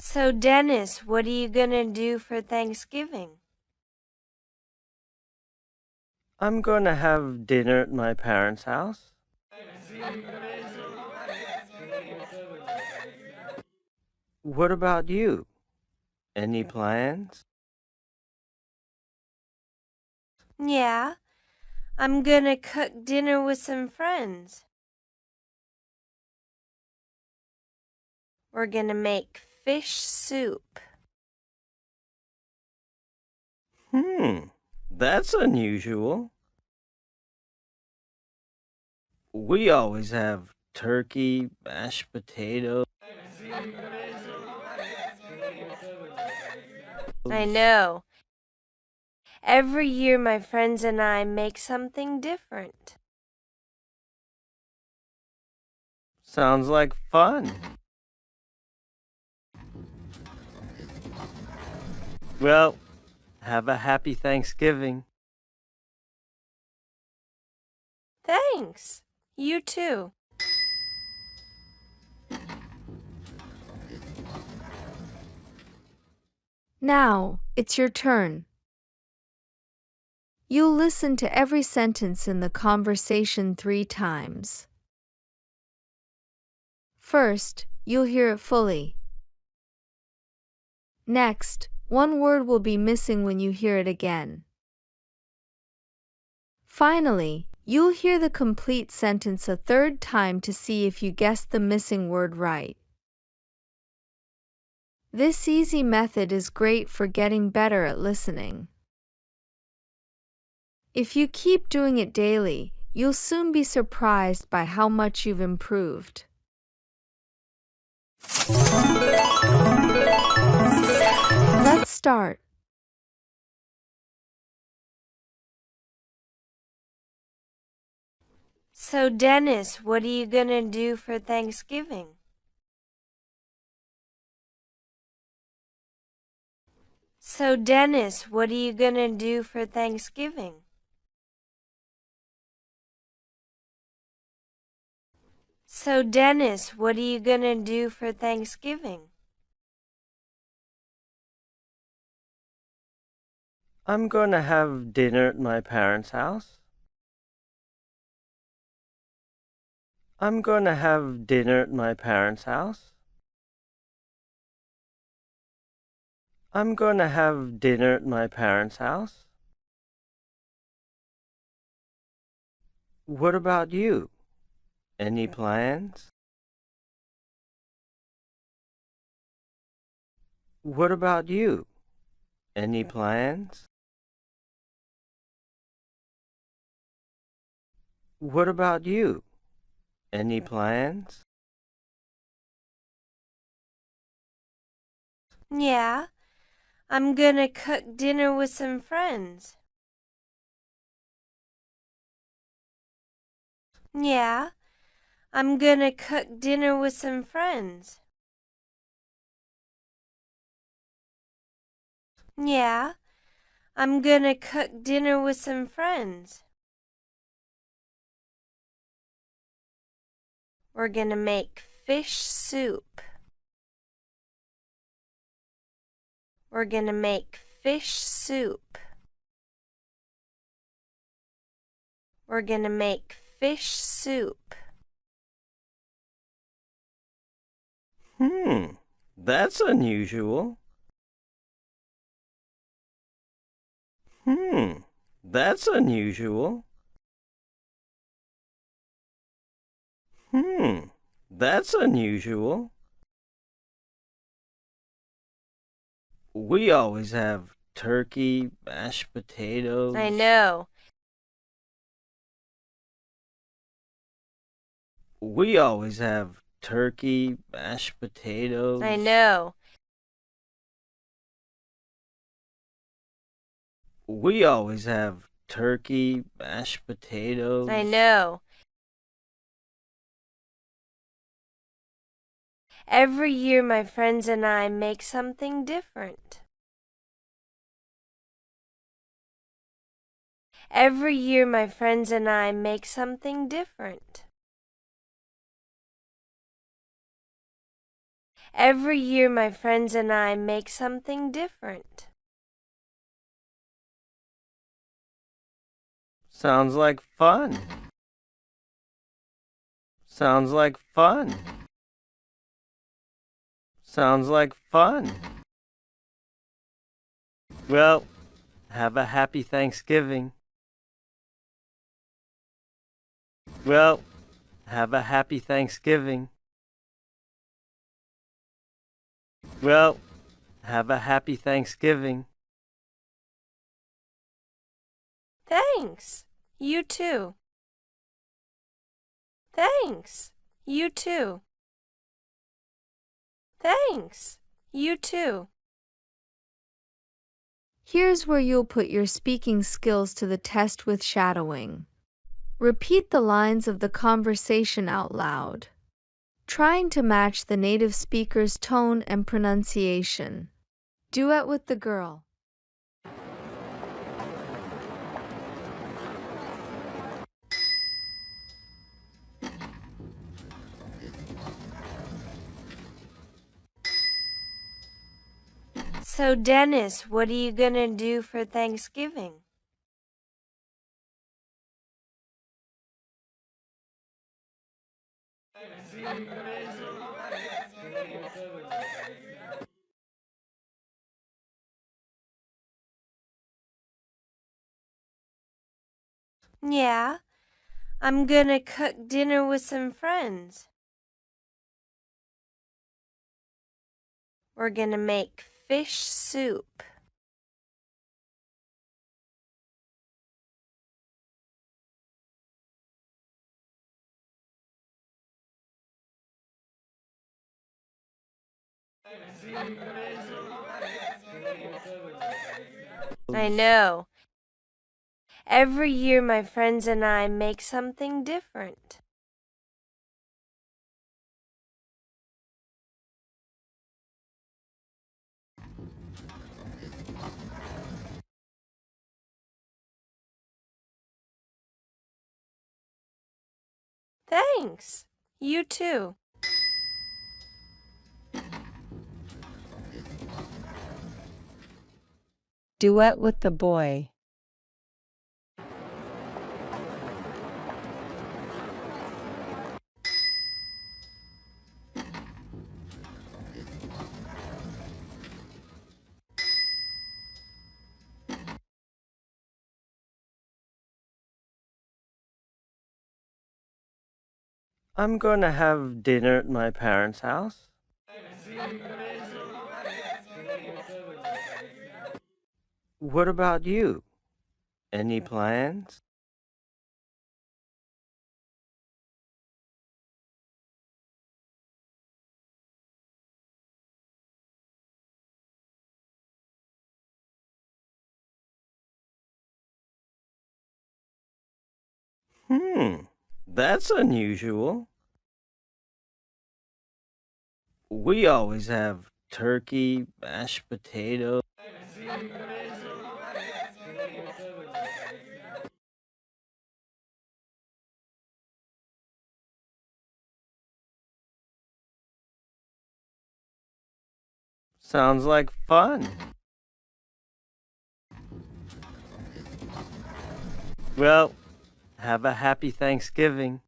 So, Dennis, what are you gonna do for Thanksgiving? I'm going to have dinner at my parents' house. What about you? Any plans? Yeah, I'm gonna cook dinner with some friends. We're gonna make fish soup. That's unusual. We always have turkey, mashed potatoes. I know. Every year my friends and I make something different. Sounds like fun. Well, have a happy Thanksgiving. Thanks. You too. Now, it's your turn. You'll listen to every sentence in the conversation 3 times. First, you'll hear it fully. Next, one word will be missing when you hear it again. Finally, you'll hear the complete sentence a 3rd time to see if you guessed the missing word right. This easy method is great for getting better at listening. If you keep doing it daily, you'll soon be surprised by how much you've improved. Let's start. So, Dennis, what are you gonna do for Thanksgiving? So, Dennis, what are you gonna do for Thanksgiving? So, Dennis, what are you gonna do for Thanksgiving? I'm going to have dinner at my parents' house. I'm going to have dinner at my parents' house. I'm going to have dinner at my parents' house. What about you? Any plans? What about you? Any plans? What about you? Any plans? Yeah, I'm gonna cook dinner with some friends. Yeah, I'm gonna cook dinner with some friends. Yeah, I'm gonna cook dinner with some friends. We're gonna make fish soup. We're gonna make fish soup. We're gonna make fish soup. That's unusual. That's unusual. That's unusual. We always have turkey, mashed potatoes. I know. We always have turkey, mashed potatoes. I know. We always have turkey, mashed potatoes. I know. Every year my friends and I make something different. Every year my friends and I make something different. Every year my friends and I make something different. Sounds like fun. Sounds like fun. Sounds like fun. Well, have a happy Thanksgiving. Well, have a happy Thanksgiving. Well, have a happy Thanksgiving. Thanks. You too. Thanks. You too. Thanks. You too. Here's where you'll put your speaking skills to the test with shadowing. Repeat the lines of the conversation out loud, trying to match the native speaker's tone and pronunciation. Duet with the girl. So, Dennis, what are you gonna do for Thanksgiving? Yeah, I'm gonna cook dinner with some friends. We're gonna make fish soup. I know. Every year my friends and I make something different. Thanks. You too. Duet with the boy. I'm going to have dinner at my parents' house. What about you? Any plans? That's unusual. We always have turkey, mashed potatoes. Sounds like fun. Well, have a happy Thanksgiving.